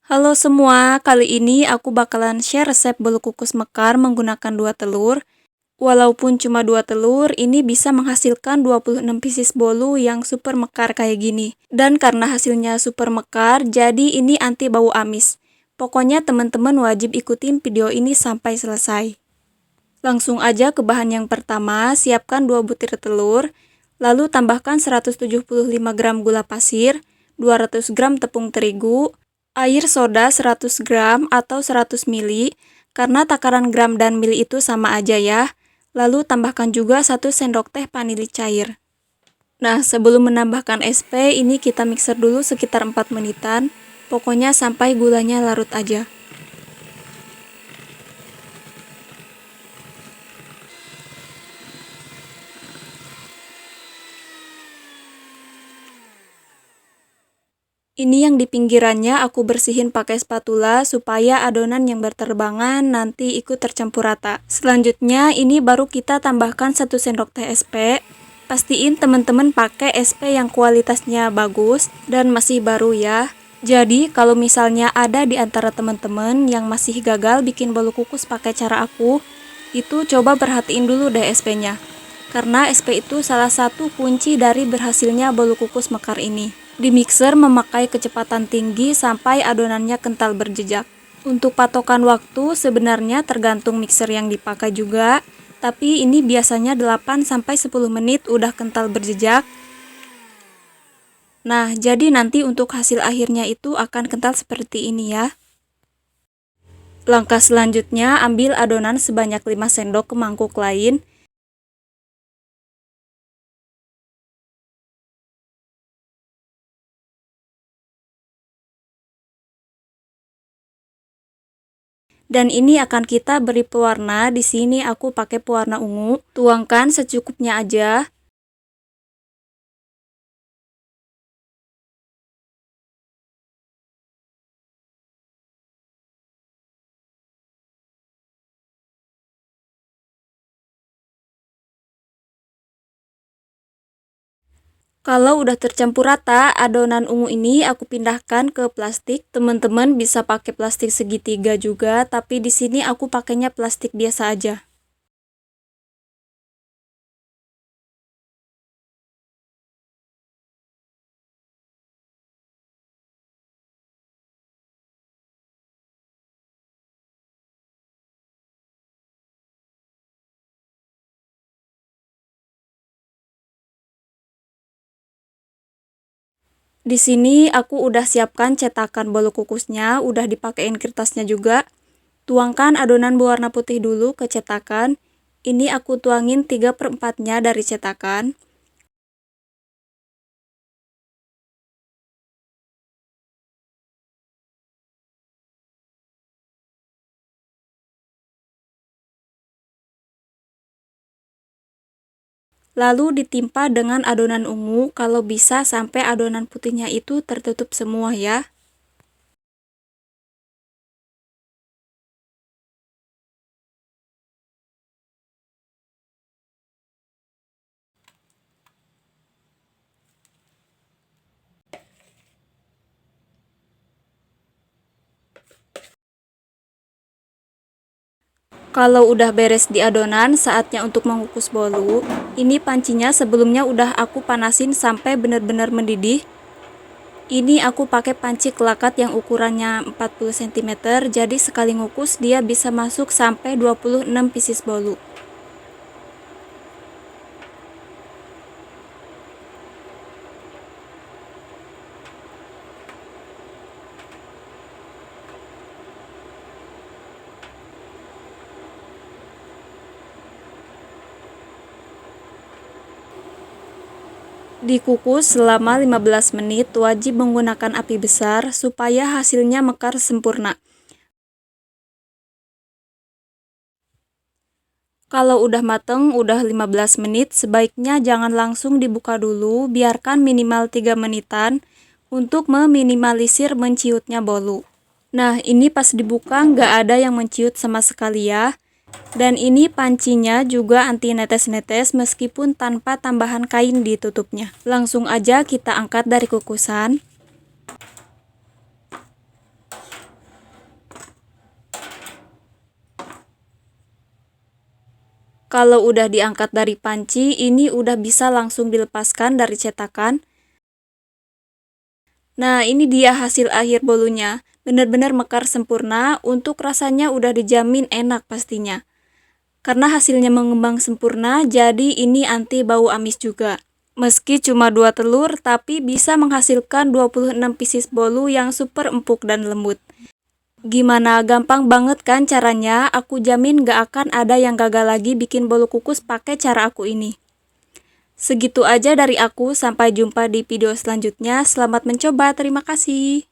Halo semua, kali ini aku bakalan share resep bolu kukus mekar menggunakan 2 telur. Walaupun cuma 2 telur, ini bisa menghasilkan 26 pieces bolu yang super mekar kayak gini. Dan karena hasilnya super mekar, jadi ini anti bau amis. Pokoknya teman-teman wajib ikutin video ini sampai selesai. Langsung aja ke bahan yang pertama, siapkan 2 butir telur, lalu tambahkan 175 gram gula pasir, 200 gram tepung terigu, air soda 100 gram atau 100 ml, karena takaran gram dan mili itu sama aja ya. Lalu tambahkan juga 1 sendok teh vanili cair. Nah, sebelum menambahkan SP, ini kita mixer dulu sekitar 4 menitan. Pokoknya sampai gulanya larut aja. Ini yang di pinggirannya aku bersihin pakai spatula supaya adonan yang berterbangan nanti ikut tercampur rata. Selanjutnya ini baru kita tambahkan 1 sendok teh SP. Pastiin teman-teman pakai SP yang kualitasnya bagus dan masih baru ya. Jadi kalau misalnya ada di antara teman-teman yang masih gagal bikin bolu kukus pakai cara aku, itu coba perhatiin dulu deh SP-nya. Karena SP itu salah satu kunci dari berhasilnya bolu kukus mekar ini. Di mixer memakai kecepatan tinggi sampai adonannya kental berjejak. Untuk patokan waktu sebenarnya tergantung mixer yang dipakai juga, tapi ini biasanya 8-10 menit udah kental berjejak. Nah, jadi nanti untuk hasil akhirnya itu akan kental seperti ini ya. Langkah selanjutnya, ambil adonan sebanyak 5 sendok ke mangkuk lain. Dan ini akan kita beri pewarna. Di sini aku pakai pewarna ungu. Tuangkan secukupnya aja. Kalau udah tercampur rata, adonan ungu ini aku pindahkan ke plastik. Teman-teman bisa pakai plastik segitiga juga, tapi di sini aku pakainya plastik biasa aja. Di sini aku udah siapkan cetakan bolu kukusnya, udah dipakein kertasnya juga. Tuangkan adonan berwarna putih dulu ke cetakan. Ini aku tuangin 3/4-nya dari cetakan. Lalu ditimpa dengan adonan ungu, kalau bisa sampai adonan putihnya itu tertutup semua ya. Kalau udah beres di adonan, saatnya untuk mengukus bolu. Ini pancinya sebelumnya udah aku panasin sampai benar-benar mendidih. Ini aku pakai panci kelakat yang ukurannya 40 cm, jadi sekali ngukus dia bisa masuk sampai 26 pieces bolu. Dikukus selama 15 menit, wajib menggunakan api besar supaya hasilnya mekar sempurna. Kalau udah mateng, udah 15 menit, sebaiknya jangan langsung dibuka dulu, biarkan minimal 3 menitan untuk meminimalisir menciutnya bolu. Nah, ini pas dibuka nggak ada yang menciut sama sekali ya. Dan ini pancinya juga anti netes-netes meskipun tanpa tambahan kain di tutupnya. Langsung aja kita angkat dari kukusan. Kalau udah diangkat dari panci, ini udah bisa langsung dilepaskan dari cetakan. Nah, ini dia hasil akhir bolunya. Benar-benar mekar sempurna, untuk rasanya udah dijamin enak pastinya. Karena hasilnya mengembang sempurna, jadi ini anti bau amis juga. Meski cuma 2 telur, tapi bisa menghasilkan 26 pieces bolu yang super empuk dan lembut. Gimana, gampang banget kan caranya? Aku jamin gak akan ada yang gagal lagi bikin bolu kukus pakai cara aku ini. Segitu aja dari aku, sampai jumpa di video selanjutnya. Selamat mencoba, terima kasih.